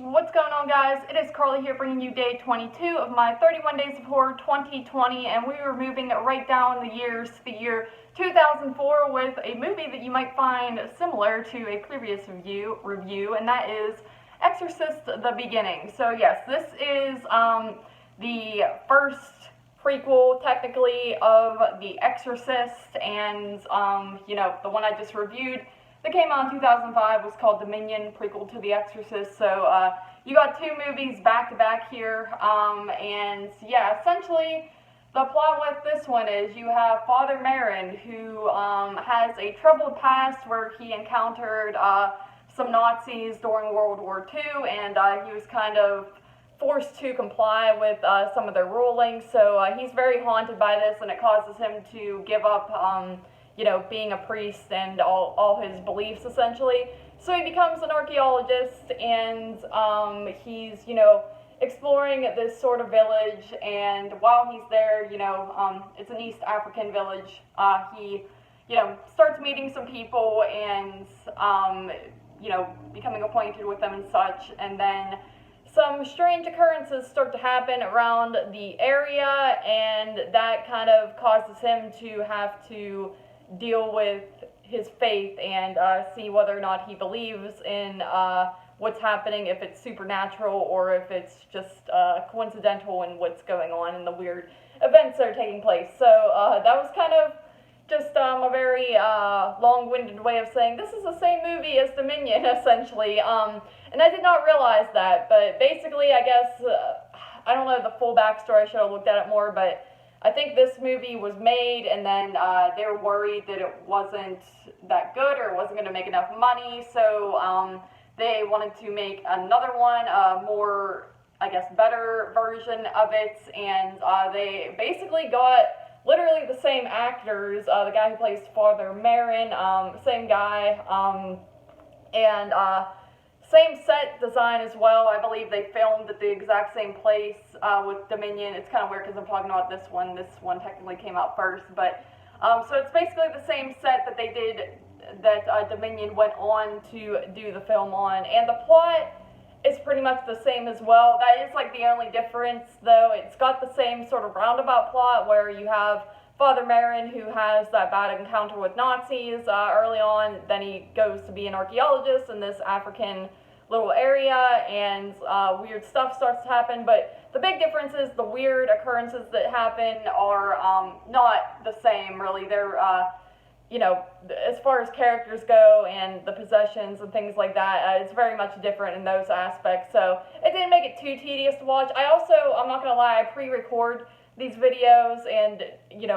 What's going on, guys? It is Carly here bringing you day 22 of my 31 Days of Horror 2020, and we are moving right down the years to the year 2004 with a movie that you might find similar to a previous review, and that is Exorcist: The Beginning. So yes, this is the first prequel, technically, of The Exorcist, and the one I just reviewed that came out in 2005 was called Dominion, prequel to The Exorcist. So you got two movies back to back here, and yeah, essentially the plot with this one is you have Father Merrin, who has a troubled past where he encountered some Nazis during World War II, and he was kind of forced to comply with some of their rulings. So he's very haunted by this, and it causes him to give up being a priest and all his beliefs, essentially. So he becomes an archaeologist, and he's, exploring this sort of village, and while he's there, it's an East African village, he, starts meeting some people and, becoming acquainted with them and such, and then some strange occurrences start to happen around the area, and that kind of causes him to have to deal with his faith and see whether or not he believes in what's happening, if it's supernatural or if it's just coincidental in what's going on and the weird events that are taking place. So that was kind of just a very long-winded way of saying this is the same movie as Dominion, essentially. And I did not realize that, but basically, I guess, I don't know the full backstory, I should have looked at it more, but I think this movie was made, and then they were worried that it wasn't that good or it wasn't going to make enough money, so they wanted to make another one, more, I guess, better version of it, and they basically got literally the same actors, the guy who plays Father Merrin, same guy, and same set design as well. I believe they filmed at the exact same place with Dominion. It's kind of weird because I'm talking about this one. This one technically came out first, but so it's basically the same set that they did, that Dominion went on to do the film on, and the plot is pretty much the same as well. That is like the only difference, though. It's got the same sort of roundabout plot where you have Father Merrin, who has that bad encounter with Nazis early on. Then he goes to be an archaeologist in this African little area, and weird stuff starts to happen. But the big difference is the weird occurrences that happen are not the same, really. They're, as far as characters go and the possessions and things like that, it's very much different in those aspects. So it didn't make it too tedious to watch. I'm not going to lie, I pre-record these videos and,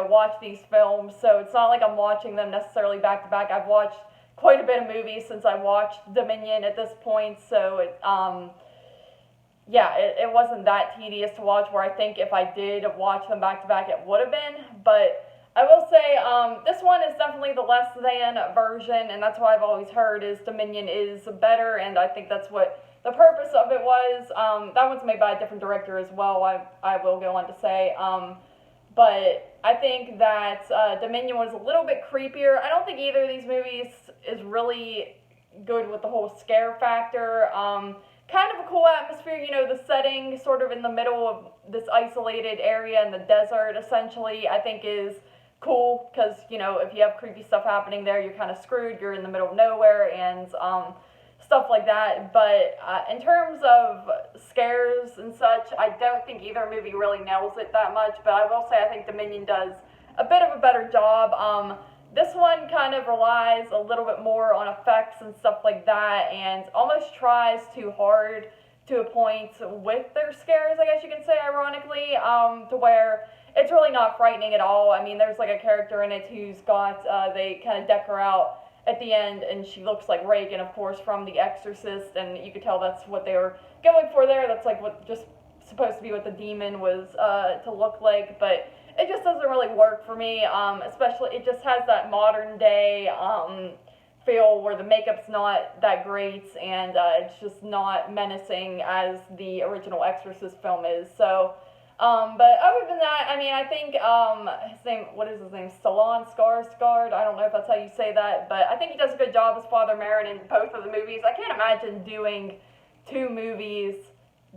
watch these films, so it's not like I'm watching them necessarily back to back. I've watched quite a bit of movies since I watched Dominion at this point, so it wasn't that tedious to watch, where I think if I did watch them back to back it would have been. But I will say this one is definitely the less than version, and that's why I've always heard is Dominion is better, and I think that's what the purpose of it was. That one's made by a different director as well, I will go on to say. But I think that Dominion was a little bit creepier. I don't think either of these movies is really good with the whole scare factor. Kind of a cool atmosphere, the setting sort of in the middle of this isolated area in the desert, essentially, I think is cool, because, if you have creepy stuff happening there, you're kind of screwed. You're in the middle of nowhere, and stuff like that. But in terms of scares and such, I don't think either movie really nails it that much, but I will say I think Dominion does a bit of a better job. This one kind of relies a little bit more on effects and stuff like that, and almost tries too hard to a point with their scares, I guess you can say, ironically, to where it's really not frightening at all. I mean, there's like a character in it who's got, they kind of deck her out at the end, and she looks like Reagan, of course, from The Exorcist, and you could tell that's what they were going for there. That's like what just supposed to be what the demon was to look like, but it just doesn't really work for me, especially it just has that modern day feel where the makeup's not that great, and it's just not menacing as the original Exorcist film is. So but other than that, I mean, I think his name, what is his name, Stellan Skarsgård, I don't know if that's how you say that, but I think he does a good job as Father Merrin in both of the movies. I can't imagine doing 2 movies,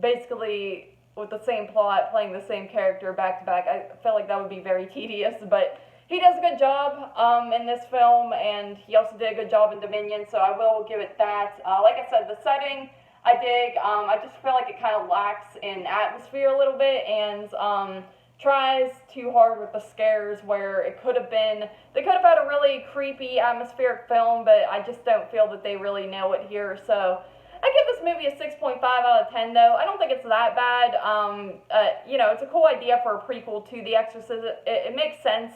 basically with the same plot, playing the same character back to back. I feel like that would be very tedious, but he does a good job in this film, and he also did a good job in Dominion, so I will give it that. Like I said, the setting I dig. I just feel like it kind of lacks in atmosphere a little bit, and tries too hard with the scares where they could have had a really creepy atmospheric film, but I just don't feel that they really nail it here. So I give this movie a 6.5 out of 10 though. I don't think it's that bad. It's a cool idea for a prequel to The Exorcist. It makes sense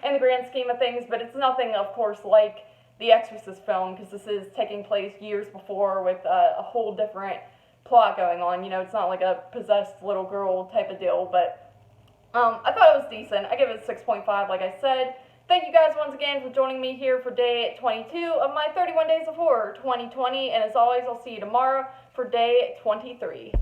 in the grand scheme of things, but it's nothing, of course, like the Exorcist film, because this is taking place years before with a whole different plot going on. It's not like a possessed little girl type of deal, but I thought it was decent. I give it a 6.5, like I said. Thank you guys once again for joining me here for day 22 of my 31 Days of Horror 2020, and as always, I'll see you tomorrow for day 23.